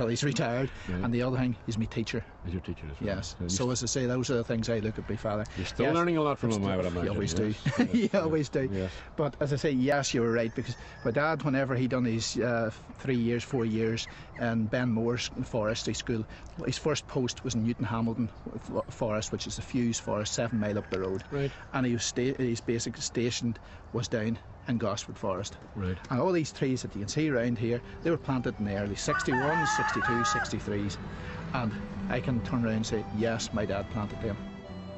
till he's retired. Right. And the other thing is my teacher. Is your teacher as well? Yes. So as I say, those are the things I look at my father. You're still learning a lot from him, I would imagine. You always do. Yes. You always do. Yes. But as I say, yes, you were right, because my dad, whenever he done his 3 years, 4 years in Benmore's forestry school, his first post was in Newton Hamilton Forest, which is the Fuse Forest, 7 mile up the road. Right. And he was his basic station was down in Gosford Forest. Right. And all these trees that you can see around here, they were planted in the early 61s, 62s, 63s. And I can turn around and say, yes, my dad planted them.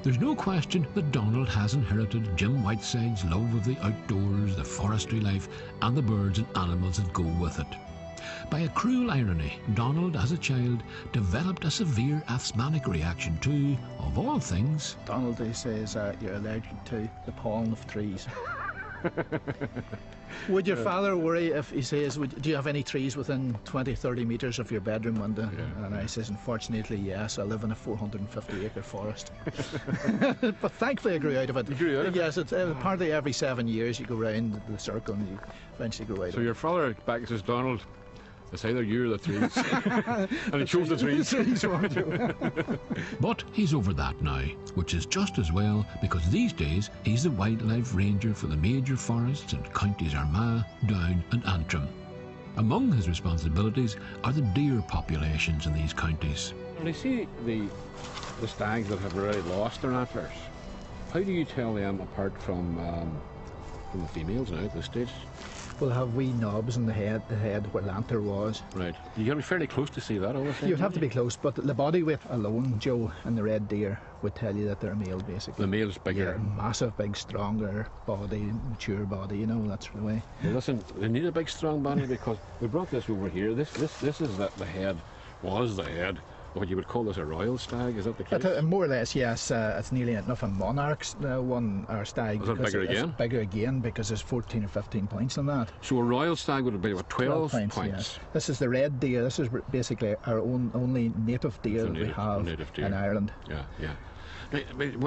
There's no question that Donald has inherited Jim Whiteside's love of the outdoors, the forestry life, and the birds and animals that go with it. By a cruel irony, Donald, as a child, developed a severe asthmatic reaction to, of all things, Donald, he says, you're allergic to the pollen of trees. Would your father worry if he says, do you have any trees within 20, 30 metres of your bedroom window? Yeah. And I says, unfortunately, yes, I live in a 450-acre forest. But thankfully I grew out of it. You grew out of it? Yes, it's apparently every 7 years you go round the circle and you eventually grow out of So it. your father back says, Donald, it's either you or the trees. And he chose the trees. but he's over that now, which is just as well, because these days he's the wildlife ranger for the major forests in counties Armagh, Down and Antrim. Among his responsibilities are the deer populations in these counties. And I see the stags that have already lost their antlers. How do you tell them apart from the females now at this stage? Will have wee knobs in the head where the antler was. Right. You got to be fairly close to see that, obviously. You'd have to be close, but the body weight alone, Joe, and the red deer would tell you that they're male, basically. The male's bigger. Yeah, massive, big, stronger body, mature body, you know, that's the way. Well, listen, they need a big, strong body because we brought this over here. This is the head, was the head. What you would call this a royal stag, is that the case? More or less, yes. It's nearly enough a monarch's one, our stag. Is it bigger again? It's bigger again because there's 14 or 15 points on that. So a royal stag would be about 12 points. Yes. This is the red deer. This is basically our only native deer that we have in Ireland. Yeah, yeah. Now,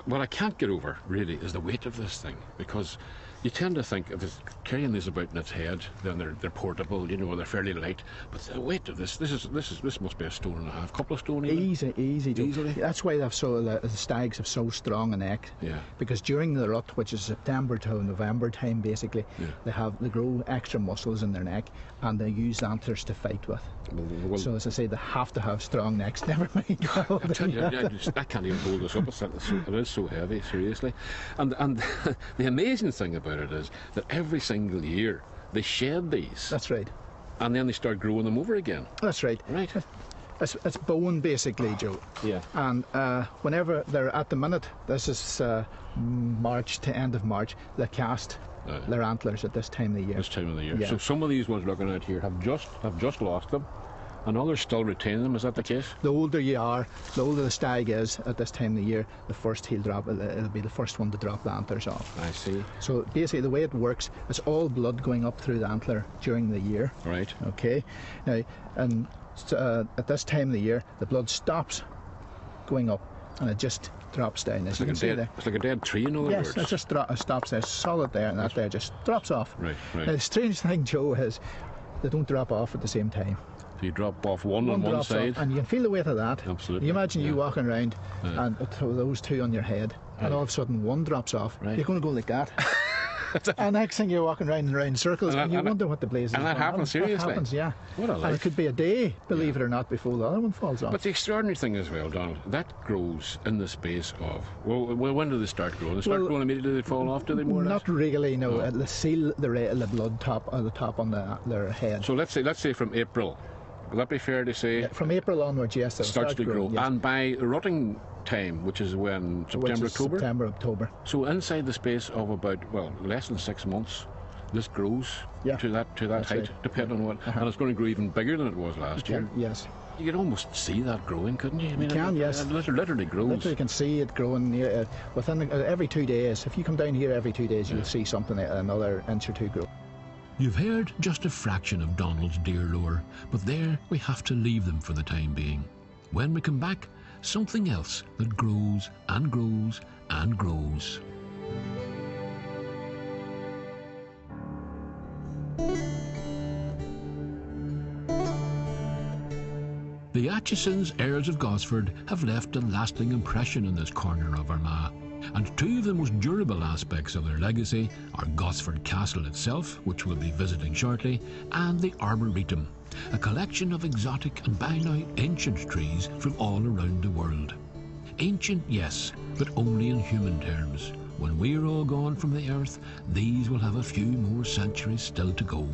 what I can't get over, really, is the weight of this thing, because you tend to think if it's carrying this about in its head, then they're portable, you know, they're fairly light. But the weight of this must be a stone and a half, couple of stone even. Easy. Easily. That's why the stags have so strong a neck. Yeah. Because during the rut, which is September to November time, basically, they grow extra muscles in their neck, and they use antlers to fight with. Well, so as I say, they have to have strong necks. Never mind. I can't even hold this up. It is so heavy, seriously. And the amazing thing about it is that every single year they shed these. That's right. And then they start growing them over again. That's right. Right. It's bone, basically, Joe. Yeah. And whenever they're at the minute, this is March to end of March, they cast their antlers at this time of the year. This time of the year. Yeah. So some of these ones looking out here have just lost them, and others still retain them. Is that the case? The older you are, the older the stag is at this time of the year, the first he'll drop. It'll be the first one to drop the antlers off. I see. So basically, the way it works, it's all blood going up through the antler during the year. Right. Okay. Now, and at this time of the year, the blood stops going up, and it just drops down. It's like a dead tree, in other words. Yes, it just stops there, solid there, and that there just drops off. Right. Now, the strange thing, Joe, is they don't drop off at the same time. So you drop off one on one side. Off, and you can feel the weight of that. Absolutely. You imagine you walking around and throw those two on your head, and all of a sudden one drops off. Right. You're going to go like that. And next thing you're walking round and round circles, and you wonder what the blaze is. And that happens, seriously? That happens, yeah. What a life. And it could be a day, believe it or not, before the other one falls off. But the extraordinary thing as well, Donald, that grows in the space of, well, when do they start growing? They start growing immediately, they fall off, do they, more or less? Not really, no. They seal the blood top on their head. So let's say from April. Will that be fair to say? Yeah, from April onwards, yes. It starts to grow. Yes. And by rutting time, which is when? September, October? September, October. So inside the space of about, less than 6 months, this grows to that height, right. depending on what. And it's going to grow even bigger than it was last year. Yes. You could almost see that growing, couldn't you? I mean, you can, yes. It literally grows. Literally, you can see it growing within every 2 days. If you come down here every 2 days, you'll see something, another inch or two grow. You've heard just a fraction of Donald's deer lore, but there we have to leave them for the time being. When we come back, something else that grows and grows and grows. The Atchisons, heirs of Gosford, have left a lasting impression in this corner of Armagh, and two of the most durable aspects of their legacy are Gosford Castle itself, which we'll be visiting shortly, and the Arboretum, a collection of exotic and by now ancient trees from all around the world. Ancient, yes, but only in human terms. When we're all gone from the earth, these will have a few more centuries still to go.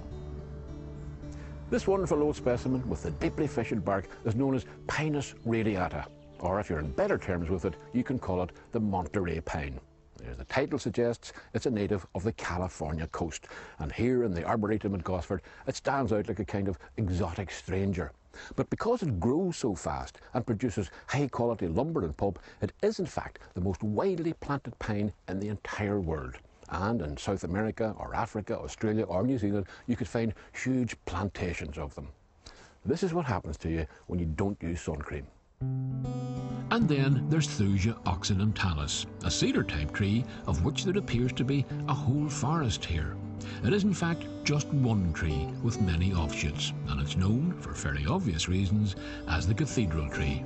This wonderful old specimen with the deeply fissured bark is known as Pinus radiata, or if you're in better terms with it, you can call it the Monterey pine. As the title suggests, it's a native of the California coast, and here in the Arboretum at Gosford, it stands out like a kind of exotic stranger. But because it grows so fast and produces high-quality lumber and pulp, it is in fact the most widely planted pine in the entire world. And in South America or Africa, Australia or New Zealand, you could find huge plantations of them. This is what happens to you when you don't use sun cream. And then there's Thuja occidentalis, a cedar-type tree of which there appears to be a whole forest here. It is in fact just one tree with many offshoots, and it's known, for fairly obvious reasons, as the cathedral tree.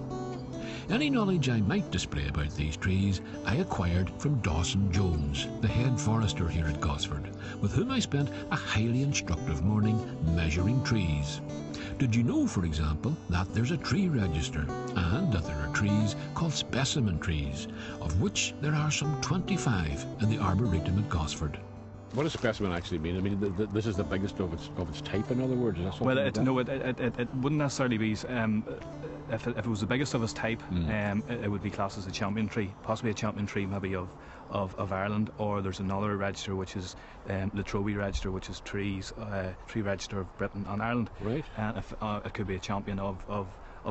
Any knowledge I might display about these trees I acquired from Dawson Jones, the head forester here at Gosford, with whom I spent a highly instructive morning measuring trees. Did you know, for example, that there's a tree register, and that there are trees called specimen trees, of which there are some 25 in the Arboretum at Gosford? What does specimen actually mean? I mean, this is the biggest of its type, in other words? Is that Well, like no, it wouldn't necessarily be. If it was the biggest of its type, it would be classed as a champion tree, possibly a champion tree maybe of Ireland, or there's another register which is the Trowey register, which is tree register of Britain and Ireland. Right. And if, it could be a champion of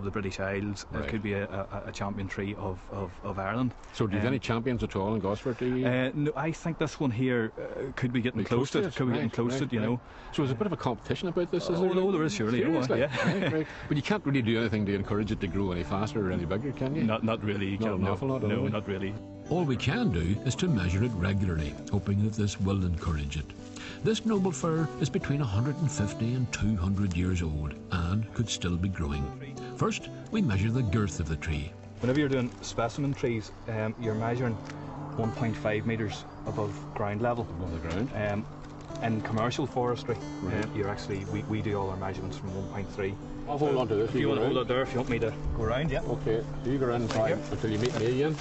the British Isles. Right. It could be a champion tree of Ireland. So do you have any champions at all in Gosford? No, I think this one here could be getting close to it. Could be getting close to it, you know. So there's a bit of a competition about this, is there? Oh, no, there is surely. Seriously? Yeah. Right. But you can't really do anything to encourage it to grow any faster or any bigger, can you? Not really. Not an awful lot, no, not really. All we can do is to measure it regularly, hoping that this will encourage it. This noble fir is between 150 and 200 years old and could still be growing. First, we measure the girth of the tree. Whenever you're doing specimen trees, you're measuring 1.5 metres above ground level. Above the ground? In commercial forestry, you're actually, we do all our measurements from 1.3. I'll hold on to this. If you want to hold it there, if you want me to go around, yeah. Okay, you go around until you meet me again.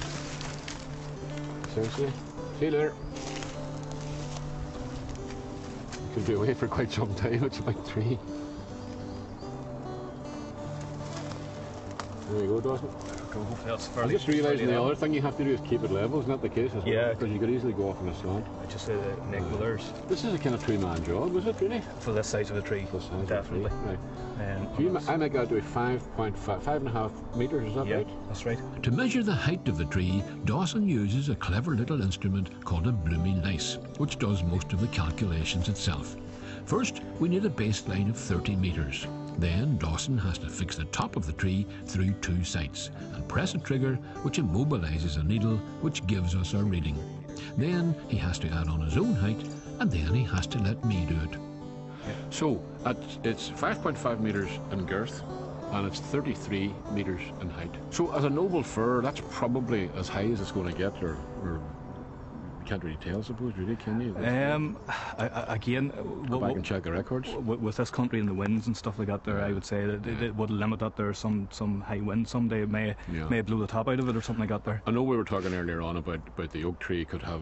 Seriously. See you later. Could be away for quite some time. It's about 3. There you go, Dawson. I just realised the other thing you have to do is keep it level. Isn't that the case? Yeah. Because you could easily go off on a slant. Just Nick Miller's. This is a kind of two-man job, is it really? For this size of the tree, definitely. Right. So I make that do 5.5 metres, is that right? Yeah, that's right. To measure the height of the tree, Dawson uses a clever little instrument called a blooming lice, which does most of the calculations itself. First, we need a baseline of 30 metres. Then Dawson has to fix the top of the tree through 2 sights and press a trigger which immobilises a needle which gives us our reading. Then he has to add on his own height, and then he has to let me do it. So it's 5.5 metres in girth and it's 33 metres in height. So as a noble fir, that's probably as high as it's going to get, or you can't really tell, I suppose, really, can you? Again, go back and check the records. With this country and the winds and stuff like that there, I would say that it would limit that there. Some high wind someday may blow the top out of it or something like that there. I know we were talking earlier on about the oak tree could have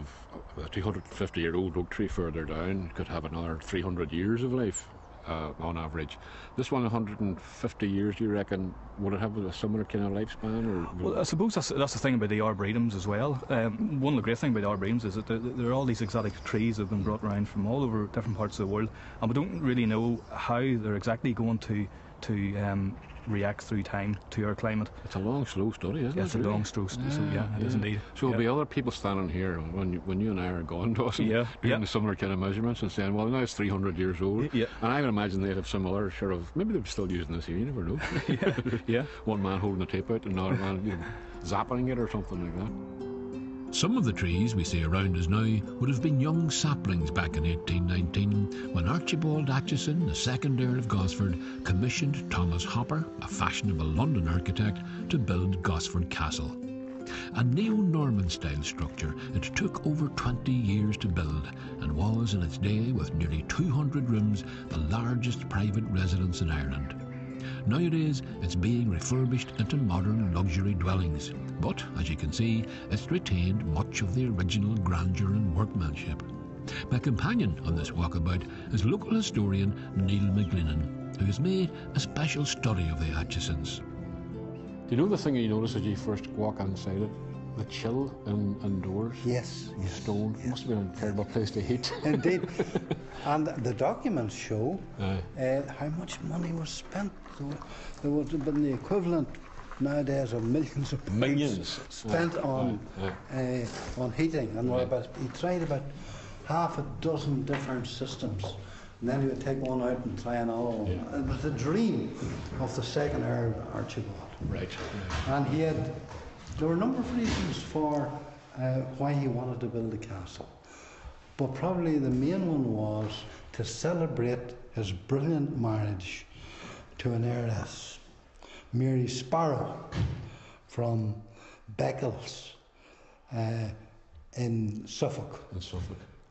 a 250-year-old oak tree further down could have another 300 years of life on average. This one, 150 years, do you reckon, would it have a similar kind of lifespan? Or well, I suppose that's the thing about the arboretums as well. One of the great things about the arboretums is that there are all these exotic trees that have been brought around from all over different parts of the world, and we don't really know how they're exactly going to react through time to our climate. It's a long, slow study, isn't it? It's a long, slow study, so it is indeed. So there'll be other people standing here when you and I are gone, Dawson, doing similar kind of measurements and saying, well, now it's 300 years old. And I would imagine they'd have some other sort of, maybe they're still using this here, you never know. One man holding the tape out and another man zapping it or something like that. Some of the trees we see around us now would have been young saplings back in 1819 when Archibald Aitchison, the second Earl of Gosford, commissioned Thomas Hopper, a fashionable London architect, to build Gosford Castle. A neo-Norman style structure, it took over 20 years to build and was in its day, with nearly 200 rooms, the largest private residence in Ireland. Nowadays, it's being refurbished into modern luxury dwellings, but as you can see, it's retained much of the original grandeur and workmanship. My companion on this walkabout is local historian Neil McGlinnan, who has made a special study of the Aitchisons. Do you know the thing you notice as you first walk inside it? The chill indoors? Yes. Stone. Yes. Must have been a terrible place to heat. Indeed. And the documents show how much money was spent. There would have been the equivalent nowadays of millions of pounds spent on heating. And he tried about half a dozen different systems. And then he would take one out and try another one. Yeah. It was the dream of the second Earl Archibald. Right. And there were a number of reasons for why he wanted to build a castle. But probably the main one was to celebrate his brilliant marriage to an heiress, Mary Sparrow, from Beccles in Suffolk.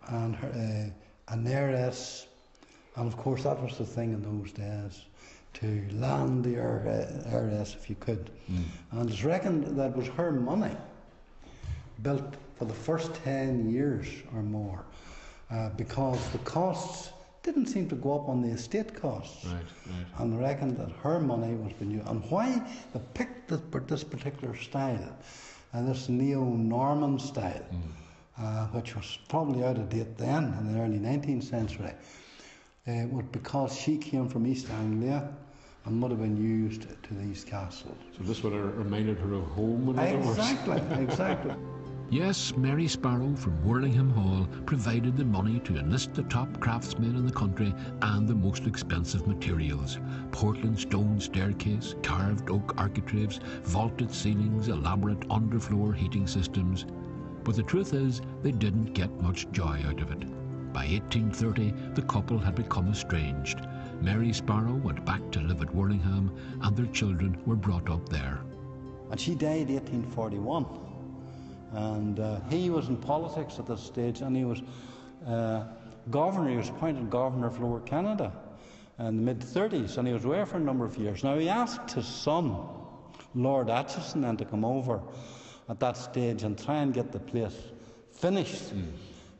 And her, an heiress, and of course that was the thing in those days, to land the heiress if you could. And it's reckoned that it was her money built for the first 10 years or more, because the costs didn't seem to go up on the estate costs. Right. And I reckon that her money was being used. And why they picked this particular style, and this neo-Norman style, which was probably out of date then in the early 19th century, was because she came from East Anglia and would have been used to these castles. So this would have reminded her of home, in other words. Exactly. Yes, Mary Sparrow from Worlingham Hall provided the money to enlist the top craftsmen in the country and the most expensive materials. Portland stone staircase, carved oak architraves, vaulted ceilings, elaborate underfloor heating systems. But the truth is, they didn't get much joy out of it. By 1830, the couple had become estranged. Mary Sparrow went back to live at Worlingham, and their children were brought up there. And she died 1841. And he was in politics at this stage, and he was governor. He was appointed governor of Lower Canada in the mid-30s, and he was away for a number of years. Now, he asked his son, Lord Aitchison, then to come over at that stage and try and get the place finished,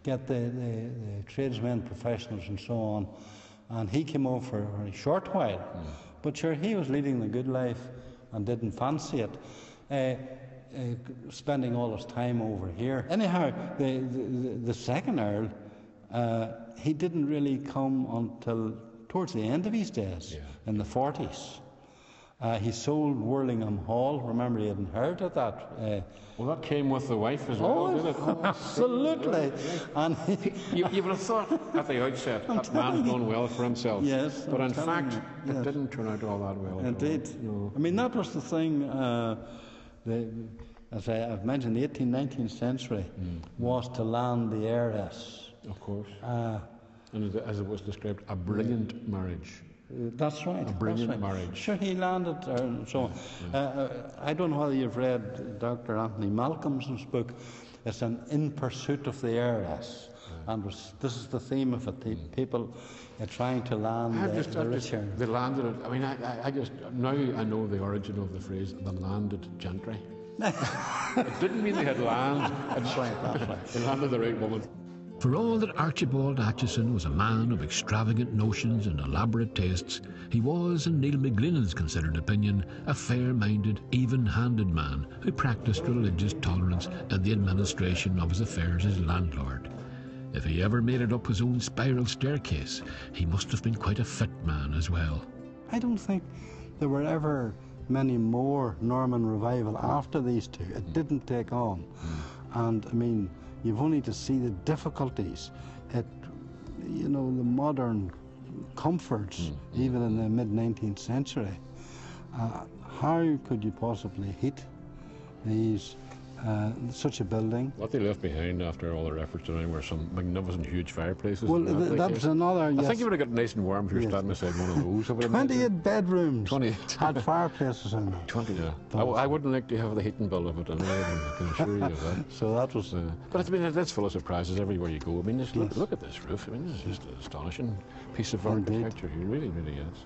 get the tradesmen, professionals and so on. And he came over for a very short while. But sure, he was leading the good life and didn't fancy it. Spending all his time over here. Anyhow, the second Earl, he didn't really come until towards the end of his days, in the 40s. He sold Worlingham Hall. Remember, he had inherited that. Well, that came with the wife as well, did it? Absolutely. And you would have thought at the outset that man's done well for himself. Yes. But in fact, it didn't turn out all that well. Indeed. No. I mean, that was the thing. As I've mentioned, the 18th, 19th century was to land the heiress. Of course. And as it was described, a brilliant marriage. That's right. A brilliant marriage. Sure, he landed and so on. I don't know whether you've read Dr. Anthony Malcolmson's book. It's an In Pursuit of the Heiress. And this is the theme of it. People trying to land the rich heir. They landed it. I mean, I just, now I know the origin of the phrase, the landed gentry. It didn't mean they had land. That's right. They landed the right woman. For all that Archibald Aitchison was a man of extravagant notions and elaborate tastes, he was, in Neil McGlinnan's considered opinion, a fair-minded, even-handed man who practised religious tolerance in the administration of his affairs as landlord. If he ever made it up his own spiral staircase, he must have been quite a fit man as well. I don't think there were ever many more Norman revival after these two. It didn't take on. And I mean, you've only to see the difficulties, the modern comforts, even in the mid-19th century. How could you possibly heat these such a building. What they left behind after all their efforts around were some magnificent huge fireplaces. Well, that was another. I think you would have got nice and warm if you were standing beside one of those. I would imagine. 28 bedrooms. 28. Had fireplaces in them. 20, yeah. I wouldn't like to have the heating bill of it, I can assure you of that. So that was. But I mean, that's full of surprises everywhere you go. I mean, just look at this roof. I mean, this is just an astonishing piece of architecture. It really, really is.